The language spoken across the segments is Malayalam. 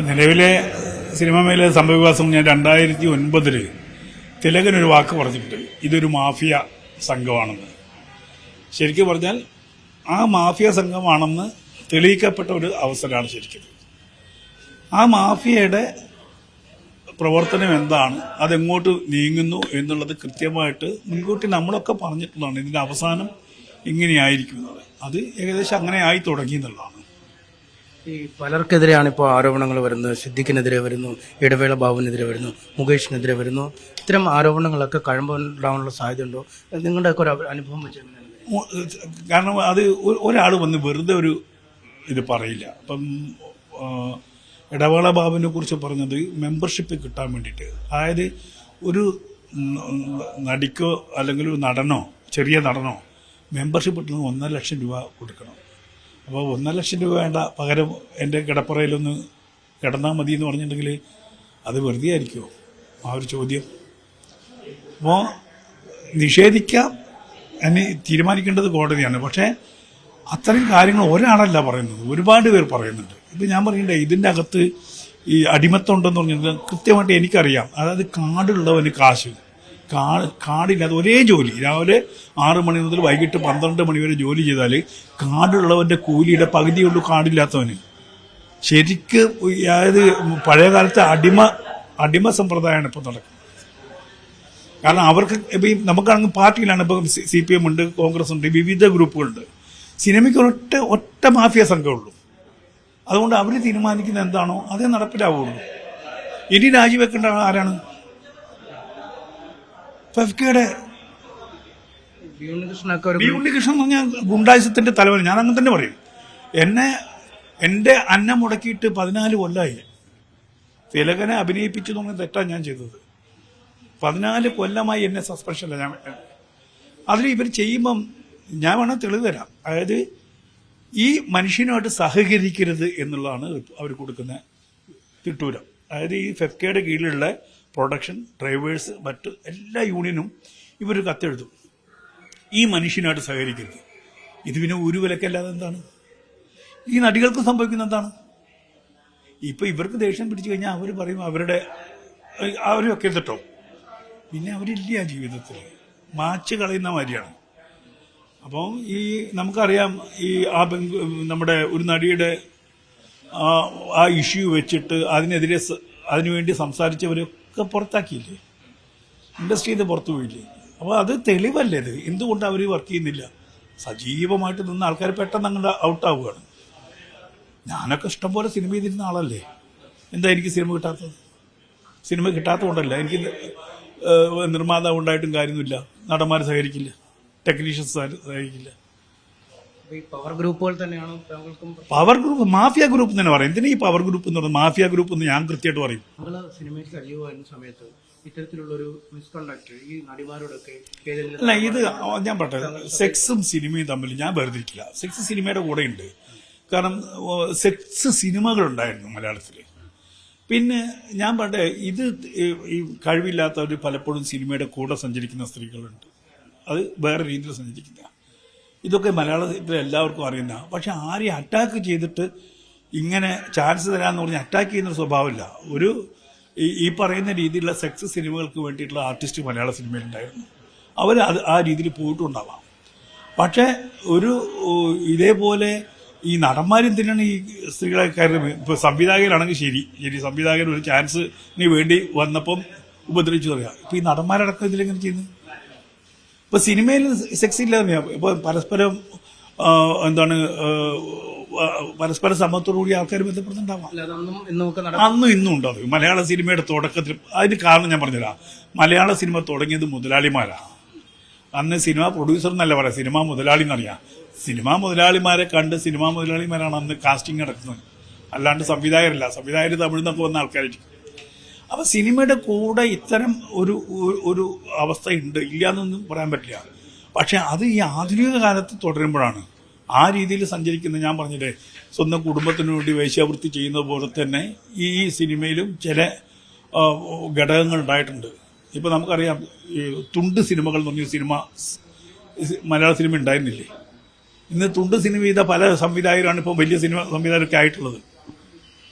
നിലവിലെ സിനിമ മേലെ സംഭവവികാസം ഞാൻ 2009 തിലകനൊരു വാക്ക് പറഞ്ഞിട്ടുണ്ട്, ഇതൊരു മാഫിയ സംഘമാണെന്ന്. ശരിക്കും പറഞ്ഞാൽ ആ മാഫിയ സംഘമാണെന്ന് തെളിയിക്കപ്പെട്ട ഒരു അവസരമാണ് ശരിക്കും. ആ മാഫിയയുടെ പ്രവർത്തനം എന്താണ്, അതെങ്ങോട്ട് നീങ്ങുന്നു എന്നുള്ളത് കൃത്യമായിട്ട് മുൻകൂട്ടി നമ്മളൊക്കെ പറഞ്ഞിട്ടുള്ളതാണ്. ഇതിന്റെ അവസാനം ഇങ്ങനെയായിരിക്കും എന്നുള്ളത്. അത് ഏകദേശം അങ്ങനെ ആയി തുടങ്ങി എന്നുള്ളതാണ്. ഈ പലർക്കെതിരെയാണ് ഇപ്പോൾ ആരോപണങ്ങൾ വരുന്നത്. സിദ്ദിഖിനെതിരെ വരുന്നു, ഇടവേള ബാബുവിനെതിരെ വരുന്നു, മുകേഷിനെതിരെ വരുന്നു. ഇത്തരം ആരോപണങ്ങളൊക്കെ കഴമ്പുണ്ടാവാനുള്ള സാധ്യതയുണ്ടോ? നിങ്ങളുടെയൊക്കെ ഒരു അനുഭവം വെച്ച് കാരണം അത് ഒരാൾ വന്ന് വെറുതെ ഒരു ഇത് പറയില്ല. അപ്പം ഇടവേള ബാബുവിനെ കുറിച്ച് പറഞ്ഞത് മെമ്പർഷിപ്പ് കിട്ടാൻ വേണ്ടിയിട്ട്, അതായത് ഒരു നടിക്കോ അല്ലെങ്കിൽ ഒരു നടനോ, ചെറിയ നടനോ മെമ്പർഷിപ്പ് കിട്ടുന്നത് 1.5 ലക്ഷം രൂപ കൊടുക്കണം. അപ്പോൾ 1.5 ലക്ഷം രൂപ വേണ്ട, പകരം എൻ്റെ കിടപ്പറയിലൊന്ന് കിടന്നാൽ മതി എന്ന് പറഞ്ഞിട്ടുണ്ടെങ്കിൽ അത് വെറുതെ ആയിരിക്കുമോ ആ ഒരു ചോദ്യം? അപ്പോൾ നിഷേധിക്കാം എന്ന് തീരുമാനിക്കേണ്ടത് കോടതിയാണ്. പക്ഷേ അത്തരം കാര്യങ്ങൾ ഒരാളല്ല പറയുന്നത്, ഒരുപാട് പേർ പറയുന്നുണ്ട്. ഇപ്പം ഞാൻ പറയണ്ടേ, ഇതിൻ്റെ അകത്ത് ഈ അടിമത്തം ഉണ്ടെന്ന് പറഞ്ഞിട്ട് കൃത്യമായിട്ട് എനിക്കറിയാം. അതായത് കാർഡുള്ളവന് കാശ്, കാർഡില്ലാതെ ഒരേ ജോലി രാവിലെ 6 മണി മുതൽ വൈകിട്ട് 12 മണി വരെ ജോലി ചെയ്താൽ കാർഡുള്ളവൻ്റെ കൂലിയുടെ പകുതിയുള്ളൂ കാർഡില്ലാത്തവന്. ശരിക്ക് അതായത് പഴയ കാലത്തെ അടിമ സമ്പ്രദായമാണ് ഇപ്പോൾ നടക്കുന്നത്. കാരണം അവർക്ക് ഇപ്പം നമുക്കാണെങ്കിൽ പാർട്ടിയിലാണ്, ഇപ്പം CPM ഉണ്ട്, കോൺഗ്രസ് ഉണ്ട്, വിവിധ ഗ്രൂപ്പുകളുണ്ട്. സിനിമയ്ക്ക് ഒറ്റ മാഫിയ സംഘമുള്ളൂ. അതുകൊണ്ട് അവർ തീരുമാനിക്കുന്ന എന്താണോ അതേ നടപ്പിലാവുള്ളൂ. ഇനി രാജിവെക്കേണ്ട ആരാണ്? ഫെഫ്കയുടെ ഉണ്ണികൃഷ്ണൻ എന്ന് പറഞ്ഞാൽ ഗുണ്ടായുസത്തിന്റെ തലവൻ. ഞാൻ അങ്ങനെ തന്നെ പറയും. എന്റെ അന്നം മുടക്കിയിട്ട് 14 കൊല്ലമായി. തിലകനെ അഭിനയിപ്പിച്ചു എന്ന് തെറ്റാണ് ഞാൻ ചെയ്തത്. 14 കൊല്ലമായി എന്നെ സസ്പെൻഷനില്ല. ഞാൻ അതിൽ ഇവർ ചെയ്യുമ്പം ഞാൻ വേണം തെളിവ് തരാം. അതായത് ഈ മനുഷ്യനുമായിട്ട് സഹകരിക്കരുത് എന്നുള്ളതാണ് അവർ കൊടുക്കുന്ന തിട്ടൂരം. അതായത് ഈ ഫെഫ്കയുടെ കീഴിലുള്ള പ്രൊഡക്ഷൻ, ഡ്രൈവേഴ്സ്, മറ്റ് എല്ലാ യൂണിയനും ഇവർ കത്തെഴുതും, ഈ മനുഷ്യനായിട്ട് സഹകരിക്കരുത്. ഇത് പിന്നെ ഒരു വിലക്കല്ലാതെ എന്താണ് ഈ നടികൾക്ക് സംഭവിക്കുന്ന എന്താണ്? ഇപ്പൊ ഇവർക്ക് ദേഷ്യം പിടിച്ചു കഴിഞ്ഞാൽ അവർ പറയും അവരൊക്കെ എത്തിട്ടോ, പിന്നെ അവരില്ല ജീവിതത്തിൽ, മാച്ച് കളയുന്ന മാതിരിയാണ്. അപ്പം ഈ നമുക്കറിയാം, ഈ നമ്മുടെ ഒരു നടിയുടെ ആ ഇഷ്യൂ വെച്ചിട്ട് അതിനുവേണ്ടി സംസാരിച്ചവരൊക്കെ പുറത്താക്കിയില്ലേ, ഇൻഡസ്ട്രിയിൽ നിന്ന് പുറത്തു പോയില്ലേ? അപ്പോൾ അത് തെളിവല്ലേ ഇത്? എന്തുകൊണ്ട് അവർ വർക്ക് ചെയ്യുന്നില്ല? സജീവമായിട്ട് നിന്ന ആൾക്കാർ പെട്ടെന്ന് അങ്ങോട്ട് ഔട്ടാവുകയാണ്. ഞാനൊക്കെ ഇഷ്ടംപോലെ സിനിമ ചെയ്തിരുന്ന ആളല്ലേ. എന്താ എനിക്ക് സിനിമ കിട്ടാത്തത്? സിനിമ കിട്ടാത്തതുകൊണ്ടല്ല, എനിക്ക് നിർമ്മാതാവ് ഉണ്ടായിട്ടും കാര്യമൊന്നുമില്ല, നടന്മാർ സഹകരിക്കില്ല, ടെക്നീഷ്യൻസ് സഹകരിക്കില്ല. പവർ ഗ്രൂപ്പുകൾ തന്നെയാണ് പവർ ഗ്രൂപ്പ്, മാഫിയ ഗ്രൂപ്പ് തന്നെ പറയും. എന്തിനാ ഈ പവർ ഗ്രൂപ്പ് എന്ന് പറയുന്നത്? മാഫിയ ഗ്രൂപ്പ് എന്ന് ഞാൻ കൃത്യമായിട്ട് പറയും. സിനിമയ്ക്ക് കഴിയുന്ന സമയത്ത് ഇത്തരത്തിലുള്ളൊരു മിസ്കണ്ടക്ട് ഈ നടിമാരോടൊക്കെ അല്ല, ഇത് ഞാൻ പറട്ടെ, സെക്സും സിനിമയും തമ്മിൽ ഞാൻ വേർതിരിക്കില്ല. സെക്സ് സിനിമയുടെ കൂടെ ഉണ്ട്. കാരണം സെക്സ് സിനിമകളുണ്ടായിരുന്നു മലയാളത്തിൽ. പിന്നെ ഞാൻ പറട്ടെ, ഇത് ഈ കഴിവില്ലാത്തവർ പലപ്പോഴും സിനിമയുടെ കൂടെ സഞ്ചരിക്കുന്ന സ്ത്രീകളുണ്ട്, അത് വേറെ രീതിയിൽ സഞ്ചരിക്കുന്ന. ഇതൊക്കെ മലയാളത്തിൽ എല്ലാവർക്കും അറിയുന്ന. പക്ഷെ ആരെയും അറ്റാക്ക് ചെയ്തിട്ട് ഇങ്ങനെ ചാൻസ് തരാമെന്ന് പറഞ്ഞ് അറ്റാക്ക് ചെയ്യുന്ന സ്വഭാവമില്ല. ഈ പറയുന്ന രീതിയിലുള്ള സെക്സ് സിനിമകൾക്ക് വേണ്ടിയിട്ടുള്ള ആർട്ടിസ്റ്റ് മലയാള സിനിമയിലുണ്ടായിരുന്നു. അവർ ആ രീതിയിൽ പോയിട്ടുണ്ടാവാം. പക്ഷെ ഇതേപോലെ ഈ നടന്മാരെന്തിനാണ് ഈ സ്ത്രീകളെ കയറി? ഇപ്പോൾ സംവിധായകരാണെങ്കിൽ ശരി, സംവിധായകർ ഒരു ചാൻസിന് വേണ്ടി വന്നപ്പം ഉപദ്രവിച്ചു പറയാം. ഇപ്പം ഈ നടന്മാരടക്കം ഇതിലെങ്ങനെ ചെയ്യുന്നു? ഇപ്പൊ സിനിമയിൽ സെക്സ് ഇല്ലാതെ ഇപ്പൊ പരസ്പരം പരസ്പര സമ്മതത്തോടുകൂടി ആൾക്കാർ ബന്ധപ്പെടുന്നുണ്ടാവാം. അന്നും ഇന്നും ഉണ്ടാവും. മലയാള സിനിമയുടെ തുടക്കത്തിൽ അതിന് കാരണം ഞാൻ പറഞ്ഞുതരാം. മലയാള സിനിമ തുടങ്ങിയത് മുതലാളിമാരാണ്. അന്ന് സിനിമ പ്രൊഡ്യൂസർ എന്നല്ല പറയാം, സിനിമ മുതലാളി എന്നറിയാം. സിനിമാ മുതലാളിമാരെ കണ്ട് സിനിമാ മുതലാളിമാരാണ് അന്ന് കാസ്റ്റിംഗ് നടക്കുന്നത്, അല്ലാണ്ട് സംവിധായകരല്ല. സംവിധായകർ തമിഴിൽ നിന്നൊക്കെ വന്ന ആൾക്കാരായിരിക്കും. അപ്പൊ സിനിമയുടെ കൂടെ ഇത്തരം ഒരു അവസ്ഥ ഉണ്ട്, ഇല്ലാന്നൊന്നും പറയാൻ പറ്റില്ല. പക്ഷെ അത് ഈ ആധുനിക കാലത്ത് തുടരുമ്പോഴാണ് ആ രീതിയിൽ സഞ്ചരിക്കുന്നത്. ഞാൻ പറഞ്ഞില്ലേ, സ്വന്തം കുടുംബത്തിനു വേണ്ടി വേശ്യാവൃത്തി ചെയ്യുന്നത് പോലെ തന്നെ ഈ സിനിമയിലും ചില ഘടകങ്ങൾ ഉണ്ടായിട്ടുണ്ട്. ഇപ്പൊ നമുക്കറിയാം, ഈ തുണ്ട് സിനിമകൾ എന്ന് പറഞ്ഞ സിനിമ മലയാള സിനിമ ഉണ്ടായിരുന്നില്ലേ? ഇന്ന് തുണ്ട് സിനിമ ചെയ്ത പല സംവിധായകരാണ് ഇപ്പോൾ വലിയ സിനിമ സംവിധായകരൊക്കെ ആയിട്ടുള്ളത്.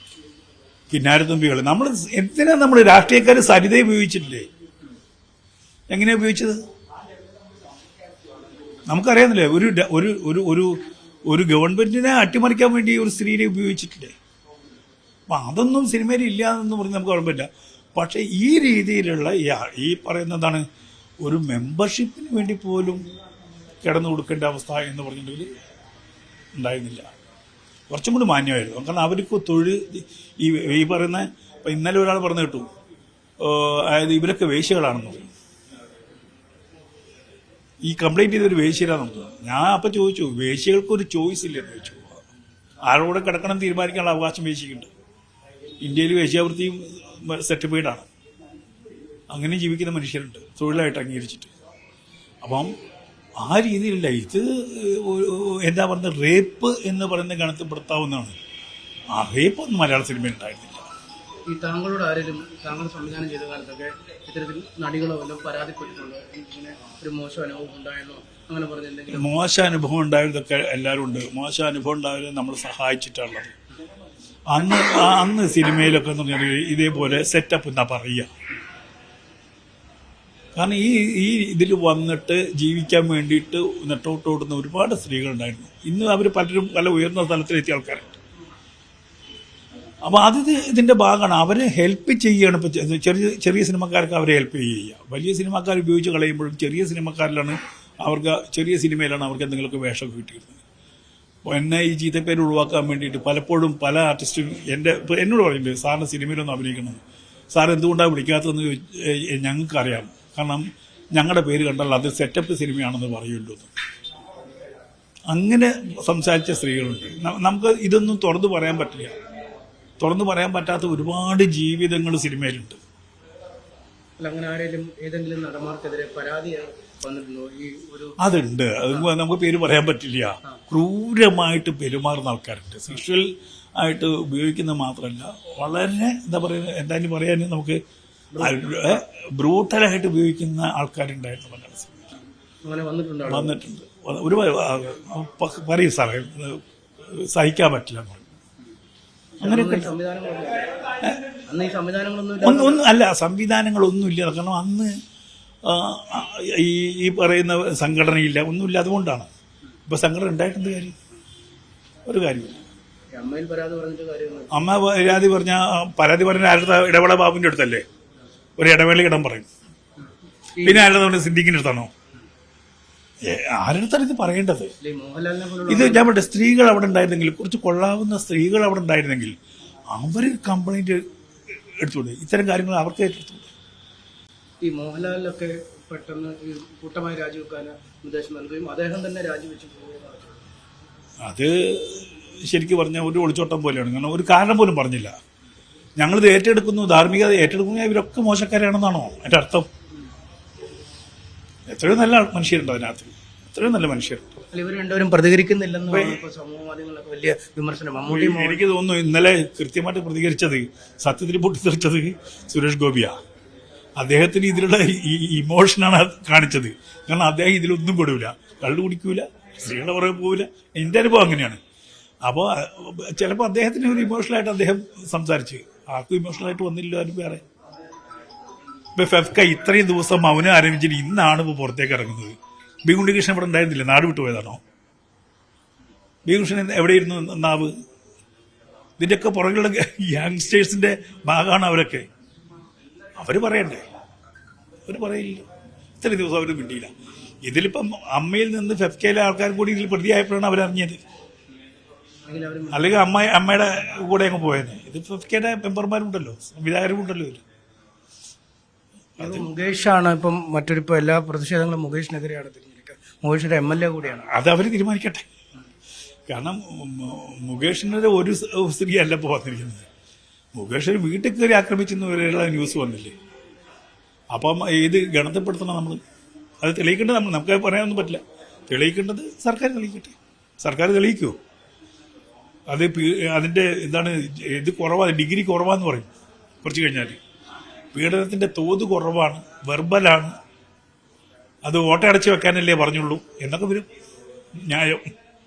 കിന്നാരത്തുമ്പികൾ. നമ്മൾ എന്തിനാ നമ്മൾ രാഷ്ട്രീയക്കാർ സരിതയെ ഉപയോഗിച്ചിട്ടില്ലേ? എങ്ങനെയാ ഉപയോഗിച്ചത് നമുക്കറിയാന്നില്ലേ? ഒരു ഒരു ഒരു ഒരു ഒരു ഗവൺമെന്റിനെ അട്ടിമറിക്കാൻ വേണ്ടി ഒരു സ്ത്രീയെ ഉപയോഗിച്ചിട്ടില്ലേ? അപ്പം അതൊന്നും സിനിമയിൽ ഇല്ല എന്ന് പറഞ്ഞ് നമുക്ക് കുഴപ്പമില്ല. പക്ഷേ ഈ രീതിയിലുള്ള ഈ പറയുന്നതാണ് ഒരു മെമ്പർഷിപ്പിന് വേണ്ടി പോലും കിടന്നു കൊടുക്കേണ്ട അവസ്ഥ എന്ന് പറഞ്ഞിട്ടുണ്ടെങ്കിൽ ഉണ്ടായിരുന്നില്ല. കുറച്ചും കൂടി മാന്യമായിരുന്നു. കാരണം അവർക്ക് തൊഴിൽ ഈ പറയുന്ന ഇപ്പം ഇന്നലെ ഒരാൾ പറഞ്ഞു കേട്ടു, അതായത് ഇവരൊക്കെ വേശ്യകളാണെന്ന് പറയും. ഈ കംപ്ലൈൻറ്റ് ചെയ്തൊരു വേശ്യരാണെന്ന് തോന്നുന്നു. ഞാൻ അപ്പം ചോദിച്ചു, വേശ്യകൾക്കൊരു ചോയ്സ് ഇല്ലെന്ന് ചോദിച്ചു. ആരോടെ കിടക്കണം തീരുമാനിക്കാനുള്ള അവകാശം വേശ്യക്കുണ്ട്. ഇന്ത്യയിൽ വേശ്യാവൃത്തിയും സർട്ടിഫൈഡാണ്. അങ്ങനെ ജീവിക്കുന്ന മനുഷ്യരുണ്ട് തൊഴിലായിട്ട് അംഗീകരിച്ചിട്ട്. അപ്പം ആ രീതിയിലല്ല ഇത് എന്താ പറയുന്നത്, റേപ്പ് എന്ന് പറയുന്ന ഗണത്തിൽപ്പെടുത്താവുന്നതാണ്. ആ റേപ്പൊന്നും മലയാള സിനിമയിൽ ഉണ്ടായിരുന്നില്ല. ഈ താങ്കളോട് ആരെങ്കിലും താങ്കൾ സംവിധാനം ചെയ്ത കാലത്തൊക്കെ ഇത്തരത്തിൽ നടികളോ വല്ലതും പരാതിപ്പെട്ടിട്ടുണ്ടോ? ഇങ്ങനെ ഒരു മോശം അനുഭവം ഉണ്ടായെന്നോ അങ്ങനെ പറഞ്ഞിട്ടുണ്ടെങ്കിൽ? മോശം അനുഭവം ഉണ്ടായതൊക്കെ എല്ലാവരും ഉണ്ട്. മോശം അനുഭവം ഉണ്ടായാലും നമ്മൾ സഹായിച്ചിട്ടുള്ളത്. അന്ന് സിനിമയിലൊക്കെ എന്ന് പറഞ്ഞാൽ ഇതേപോലെ സെറ്റപ്പ് എന്നാ പറയുക. കാരണം ഈ ഇതിൽ വന്നിട്ട് ജീവിക്കാൻ വേണ്ടിയിട്ട് നെട്ടോട്ടോടുന്ന ഒരുപാട് സ്ത്രീകളുണ്ടായിരുന്നു. ഇന്ന് അവർ പലരും പല ഉയർന്ന സ്ഥലത്തിലെത്തിയ ആൾക്കാരുണ്ട്. അപ്പോൾ ഇതിൻ്റെ ഭാഗമാണ്. അവരെ ഹെൽപ്പ് ചെയ്യുകയാണ്. ഇപ്പോൾ ചെറിയ സിനിമക്കാർക്ക് അവരെ ഹെൽപ്പ് ചെയ്യുക. വലിയ സിനിമക്കാർ ഉപയോഗിച്ച് കളയുമ്പോഴും ചെറിയ സിനിമക്കാരിലാണ് ചെറിയ സിനിമയിലാണ് അവർക്ക് എന്തെങ്കിലുമൊക്കെ വേഷമൊക്കെ കിട്ടിയിരുന്നത്. അപ്പോൾ എന്നെ ഈ ചീത്തപ്പേര് ഒഴിവാക്കാൻ വേണ്ടിയിട്ട് പലപ്പോഴും പല ആർട്ടിസ്റ്റും എന്നോട് പറഞ്ഞിട്ടുണ്ട്, സാറിന് സിനിമയിലൊന്നും അഭിനയിക്കണം, സാർ എന്തുകൊണ്ടാണ് വിളിക്കാത്തതെന്ന് ഞങ്ങൾക്കറിയാം. കാരണം ഞങ്ങളുടെ പേര് കണ്ടാൽ അത് സെറ്റപ്പ് സിനിമയാണെന്ന് പറയുമല്ലോ. അങ്ങനെ സംസാരിച്ച സ്ത്രീകളുണ്ട്. നമുക്ക് ഇതൊന്നും തുറന്നു പറയാൻ പറ്റില്ല. തുറന്നു പറയാൻ പറ്റാത്ത ഒരുപാട് ജീവിതങ്ങൾ സിനിമയിലുണ്ട്. അങ്ങനെ ആരെങ്കിലും ഏതെങ്കിലും നടന്മാർക്കെതിരെ പരാതി വന്നിട്ടുണ്ടോ? അതുണ്ട്. അത് നമുക്ക് പേര് പറയാൻ പറ്റില്ല. ക്രൂരമായിട്ട് പെരുമാറുന്ന ആൾക്കാരുണ്ട്. സെക്ഷൽ ആയിട്ട് ഉപയോഗിക്കുന്നത് മാത്രമല്ല, വളരെ എന്താ പറയുക, എന്തായാലും പറയാൻ നമുക്ക് ബ്രൂട്ടലായിട്ട് ഉപയോഗിക്കുന്ന ആൾക്കാരുണ്ടായിരുന്നു മലയാള സിനിമയിൽ. വന്നിട്ടുണ്ട്. ഒരു പറയും സാറേ, സഹിക്കാൻ പറ്റില്ല. അങ്ങനെയൊക്കെ ഒന്നും അല്ല, സംവിധാനങ്ങളൊന്നുമില്ല. കാരണം അന്ന് ഈ പറയുന്ന സംഘടനയില്ല, ഒന്നുമില്ല. അതുകൊണ്ടാണ്. ഇപ്പൊ സംഘടന ഉണ്ടായിട്ടെന്ത് കാര്യം? ഒരു കാര്യമില്ല. അമ്മ പരാതി പറഞ്ഞ ആരുടെ? ഇടവേള ബാബുവിന്റെ അടുത്തല്ലേ? ഒരു ഇടവേള ഇടം പറയും. പിന്നെ ആരുടെ? സിദ്ദീഖിന്റെ അടുത്താണോ? ആരുടെ ഇത് പറയേണ്ടത്? ഇത് ഞാൻ പറയട്ടെ, സ്ത്രീകൾ അവിടെ ഉണ്ടായിരുന്നെങ്കിൽ, കുറച്ച് കൊള്ളാവുന്ന സ്ത്രീകൾ അവിടെ ഉണ്ടായിരുന്നെങ്കിൽ അവർ കംപ്ലൈന്റ് എടുത്തുകൂടെ? ഇത്തരം കാര്യങ്ങൾ അവർക്ക് ഏറ്റെടുത്തുകൂടെ? ഈ മോഹൻലാലിനൊക്കെ പെട്ടെന്ന് കൂട്ടമായി രാജിവെക്കാൻ നിർദ്ദേശം നൽകുകയും അദ്ദേഹം തന്നെ രാജിവെച്ചു. അത് ശരിക്കും പറഞ്ഞാൽ ഒരു ഒളിച്ചോട്ടം പോലെയാണ്. കാരണം ഒരു കാരണം പോലും പറഞ്ഞില്ല. ഞങ്ങളിത് ഏറ്റെടുക്കുന്നു, ധാർമ്മികത ഏറ്റെടുക്കുന്നു, ഇവരൊക്കെ മോശക്കാരാണെന്നാണോ എൻ്റെ അർത്ഥം? എത്രയോ നല്ല മനുഷ്യരുണ്ട് അതിനകത്ത്, എത്രയോ നല്ല മനുഷ്യരുണ്ട്. ഇവർ രണ്ടുപേരും പ്രതികരിക്കുന്നില്ലെന്ന് സമൂഹ മാധ്യമങ്ങളൊക്കെ വലിയ വിമർശനം. എനിക്ക് തോന്നുന്നു ഇന്നലെ കൃത്യമായിട്ട് പ്രതികരിച്ചത്, സത്യത്തിൽ പൊട്ടിത്തെറിച്ചത് സുരേഷ് ഗോപിയാ. അദ്ദേഹത്തിന് ഇതിലുള്ള ഇമോഷനാണ് കാണിച്ചത്. കാരണം അദ്ദേഹം ഇതിലൊന്നും പെടൂല, കള്ളു കുടിക്കൂല, സ്ത്രീകളുടെ പുറകെ പോവില്ല. എൻ്റെ അനുഭവം അങ്ങനെയാണ്. അപ്പോൾ ചിലപ്പോൾ അദ്ദേഹത്തിന് ഒരു ഇമോഷണലായിട്ട് അദ്ദേഹം സംസാരിച്ച്, ആർക്കും ഇമോഷണലായിട്ട് വന്നില്ല. അതിന് വേറെ ഇപ്പൊ ഫെഫ്ക ഇത്രയും ദിവസം മൗനം ആരംഭിച്ചിട്ട് ഇന്നാണ് ഇപ്പോൾ പുറത്തേക്ക് ഇറങ്ങുന്നത്. ബി ഉണ്ണികൃഷ്ണൻ ഇവിടെ ഉണ്ടായിരുന്നില്ല, നാട് വിട്ടുപോയതാണോ? ബി കൃഷ്ണൻ എവിടെയിരുന്നു നാവ്? ഇതിൻ്റെയൊക്കെ പുറകിലുള്ള യങ്സ്റ്റേഴ്സിന്റെ ഭാഗമാണ് അവരൊക്കെ. അവർ പറയണ്ടേ? അവർ പറയില്ല. ഇത്രയും ദിവസം അവർ കിട്ടിയില്ല. ഇതിലിപ്പം അമ്മയിൽ നിന്ന് ഫെഫ്കയിലെ ആൾക്കാർ കൂടി ഇതിൽ പ്രതിയായപ്പോഴാണ് അവരറിഞ്ഞത്. അല്ലെങ്കിൽ അമ്മയുടെ കൂടെ അങ്ങ് പോയത്. ഇത് ഫെഫ്കയുടെ മെമ്പർമാരുണ്ടല്ലോ, സംവിധായകരുണ്ടല്ലോ. മുകേഷാണ് ഇപ്പം മറ്റൊരിപ്പോൾ എല്ലാ പ്രതിഷേധങ്ങളും മുകേഷിനെതിരെയാണ് തിരിഞ്ഞിരിക്കുക. മുകേഷിന്റെ MLA കൂടിയാണ്. അത് അവർ തീരുമാനിക്കട്ടെ. കാരണം മുകേഷിൻ്റെ ഒരു സ്ത്രീ അല്ല ഇപ്പോൾ വന്നിരിക്കുന്നത്. മുകേഷ് വീട്ടിൽ കയറി ആക്രമിച്ചെന്ന് വരെയുള്ള ന്യൂസ് വന്നില്ലേ? അപ്പം ഇത് ഗണത്തിൽപ്പെടുത്തണം നമ്മൾ. അത് തെളിയിക്കേണ്ടത് നമുക്ക് പറയാനൊന്നും പറ്റില്ല. തെളിയിക്കേണ്ടത് സർക്കാർ തെളിയിക്കട്ടെ. സർക്കാർ തെളിയിക്കുമോ? അത് അതിൻ്റെ എന്താണ്, ഇത് കുറവാണ്, ഡിഗ്രി കുറവാന്ന് പറയും കുറച്ച് കഴിഞ്ഞാൽ. പീഡനത്തിൻ്റെ തോത് കുറവാണ്, വെർബലാണ്, അത് ഓട്ടയടച്ച് വെക്കാനല്ലേ പറഞ്ഞുള്ളൂ എന്നൊക്കെ വരും ന്യായം.